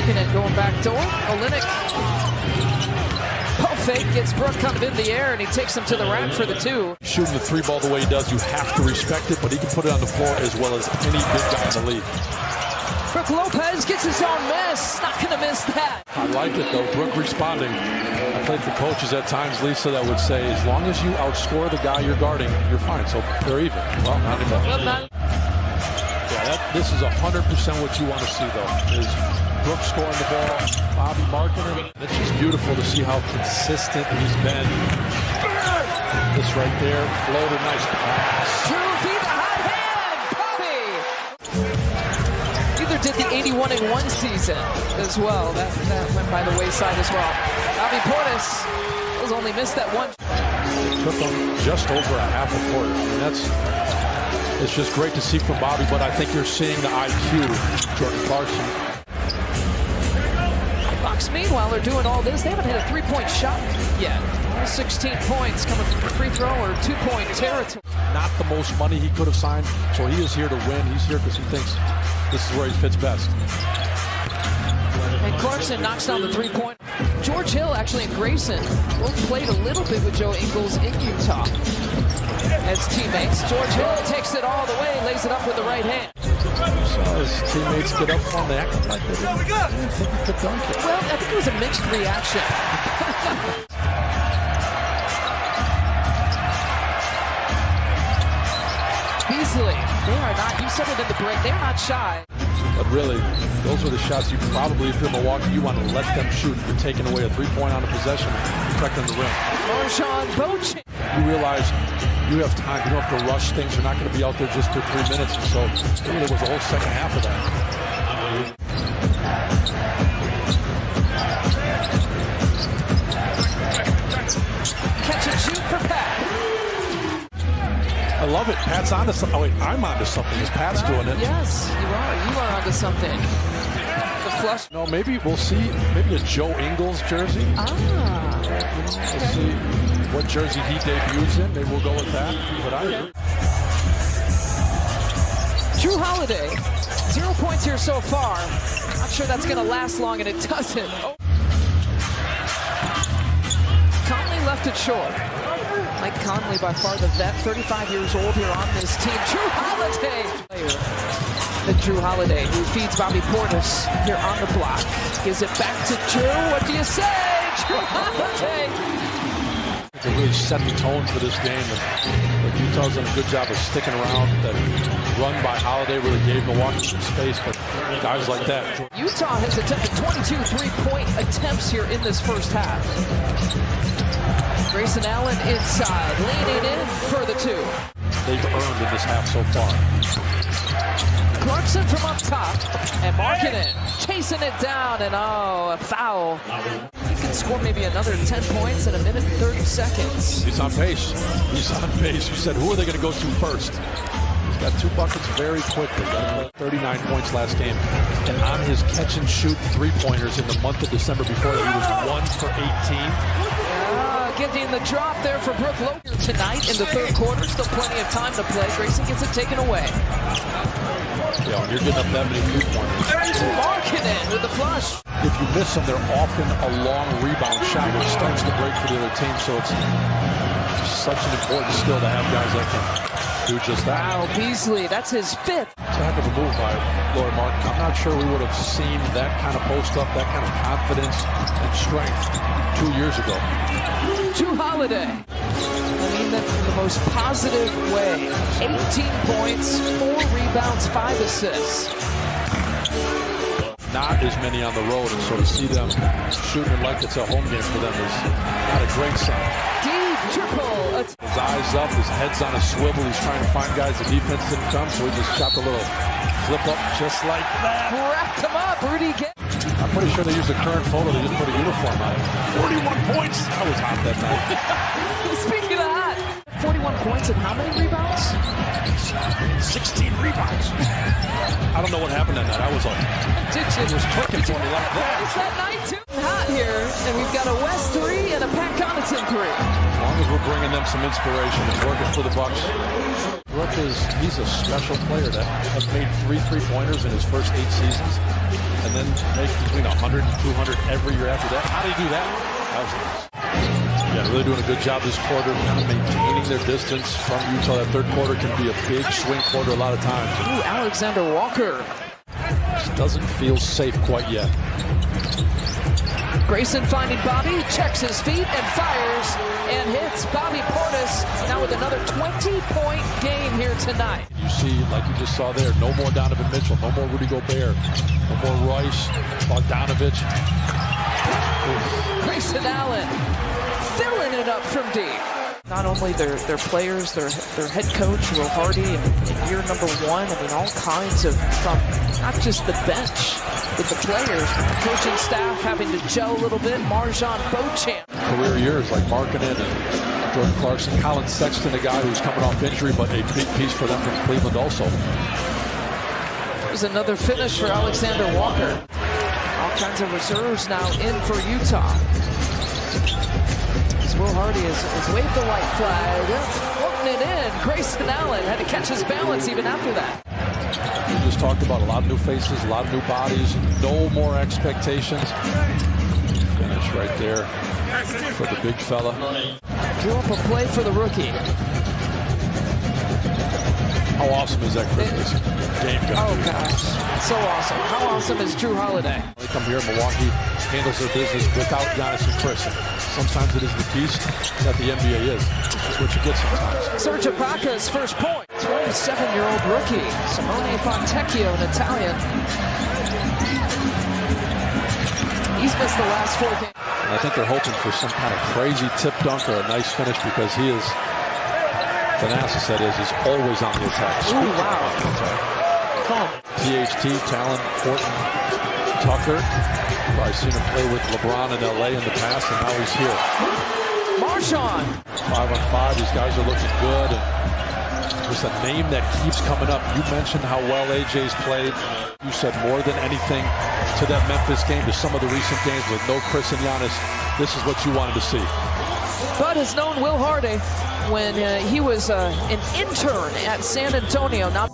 Markkanen going back door. Olynyk. Pump fake gets Brook kind of in the air, and he takes him to the rack for the two. Shooting the three ball the way he does, you have to respect it, but he can put it on the floor as well as any big guy in the league. Brook Lopez gets his own miss. Not going to miss that. I like it, though. Brook responding. I played for coaches at times, Lisa, that would say, as long as you outscore the guy you're guarding, you're fine. So they're even. Well, not anymore. Well, not. Yeah, this is 100% what you want to see, though, is Brook scoring the ball, Bobby Markkanen. It's just beautiful to see how consistent he's been. This right there, floater, nice pass. 2 feet, the hot hand, Bobby! Neither did the 81-1 season as well. That went by the wayside as well. Bobby Portis has only missed that one. It took him just over a half a quarter. I mean, it's just great to see from Bobby, but I think you're seeing the IQ, Jordan Clarkson. Bucks, meanwhile, are doing all this. They haven't hit a three-point shot yet. 16 points coming from the free throw or two-point territory. Not the most money he could have signed, so he is here to win. He's here because he thinks this is where he fits best. And Clarkson knocks down the three-point. George Hill, actually, and Grayson both played a little bit with Joe Ingles in Utah as teammates. George Hill takes it all the way, lays it up with the right hand. So his teammates get up on the act like they didn't think he could dunk it. Well, I think it was a mixed reaction. Beasley, they are not, you said it in the break, they're not shy. But really, those are the shots you probably, if you're Milwaukee, you want to let them shoot. You're taking away a three-point on a possession, protecting the rim. Marshawn Boche. You realize you have time. You don't have to rush things. You're not going to be out there just for 3 minutes. And so maybe there was a whole second half of that. Catch and shoot for Pat. I love it. Pat's onto something. Oh, wait, I'm onto something. Is Pat's doing it? Yes, you are. You are onto something. The flush. No, maybe we'll see. Maybe a Joe Ingles jersey. We'll see what jersey he debuts in. Maybe we'll go with that. But I agree. Jrue Holiday, 0 points here so far. Not sure that's going to last long, and it doesn't. Oh. Conley left it short. Mike Conley, by far the vet, 35 years old here on this team. Jrue Holiday. Jrue Holiday, who feeds Bobby Portis here on the block. Gives it back to Jrue. What do you say? Jrue Holiday. To really set the tone for this game. And Utah's done a good job of sticking around. That run by Holiday really gave Milwaukee some space, but guys like that. Utah has attempted 22 three-point attempts here in this first half. Grayson Allen inside, leaning in for the two. They've earned in this half so far. Clarkson from up top, and Markkanen chasing it down, and a foul. He can score maybe another 10 points in a minute and 30 seconds. He's on pace. He's on pace. You said, who are they going to go to first? He's got 2 buckets very quickly. 39 points last game. And on his catch and shoot three-pointers in the month of December before that, he was 1 for 18. Getting the drop there for Brook Lopez tonight in the third quarter. Still plenty of time to play. Grayson gets it taken away. Yeah, when you're getting up that many three-pointers. Markkanen with the flush. If you miss them, they're often a long rebound shot, which starts the break for the other team. So it's such an important skill to have guys that can do just that. Wow, Beasley, that's his 5th. It's a heck of a move by Laura Martin. I'm not sure we would have seen that kind of post-up, that kind of confidence and strength 2 years ago. Jrue Holiday. I mean that in the most positive way. 18 points, 4 rebounds, 5 assists. Not as many on the road, and so to see them shooting it like it's a home game for them is not a great sign. Deep triple. His eyes up, his head's on a swivel. He's trying to find guys. The defense didn't come, so he just shot the little flip up just like that. Wrapped him up, Rudy. I'm pretty sure they used a current photo. They just put a uniform on it. 41 points. That was hot that night. Speaking of hot, 41 points and how many rebounds? 16 rebounds. I don't know what happened that night. I was like, it was clicking for me like that. It's that night too hot here, and we've got a West 3 and a Pat Connaughton 3. As long as we're bringing them some inspiration, it's working for the Bucks. Brook he's a special player that has made 3 3-pointers in his first 8 seasons. and then make between 100 and 200 every year after that. How do you do that? Yeah, really doing a good job this quarter, kind of maintaining their distance from Utah. That third quarter can be a big swing quarter a lot of times. Ooh, Alexander Walker. Just doesn't feel safe quite yet. Grayson finding Bobby, checks his feet and fires and hits. Bobby Portis now with another 20-point game here tonight. You see, like you just saw there, no more Donovan Mitchell, no more Rudy Gobert, no more Rice, Bogdanovich. Grayson Allen filling it up from deep. Not only their players, their head coach, Will Hardy, in year number 1, I mean, all kinds of, from not just the bench with the players, but the coaching staff having to gel a little bit. Marjon Beauchamp. Career years like Markkanen and Jordan Clarkson. Colin Sexton, a guy who's coming off injury, but a big piece for them from Cleveland also. There's another finish for Alexander Walker. All kinds of reserves now in for Utah. Will Hardy has waved the white flag, floating it in. Grayson Allen had to catch his balance even after that. We just talked about a lot of new faces, a lot of new bodies, no more expectations. Finish right there for the big fella. Drew up a play for the rookie. How awesome is that Christmas game going to be? Oh gosh, so awesome. How awesome is Drew Holiday? They come here, Milwaukee handles their business without Giannis and Chris. Sometimes it is the beast that the NBA is. This is what you get sometimes. Serge Ibaka's first point. 27-year-old rookie, Simone Fontecchio, an Italian. He's missed the last 4 games. And I think they're hoping for some kind of crazy tip dunk or a nice finish because he is, Thanasis that is always on the attack. Ooh, wow. THT, Talon, Horton, Tucker. I've seen him play with LeBron in LA in the past, and now he's here. Marjon. 5-on-5, these guys are looking good. And just a name that keeps coming up. You mentioned how well AJ's played. You said more than anything to that Memphis game, to some of the recent games with no Chris and Giannis, this is what you wanted to see. Bud has known Will Hardy when he was an intern at San Antonio. Now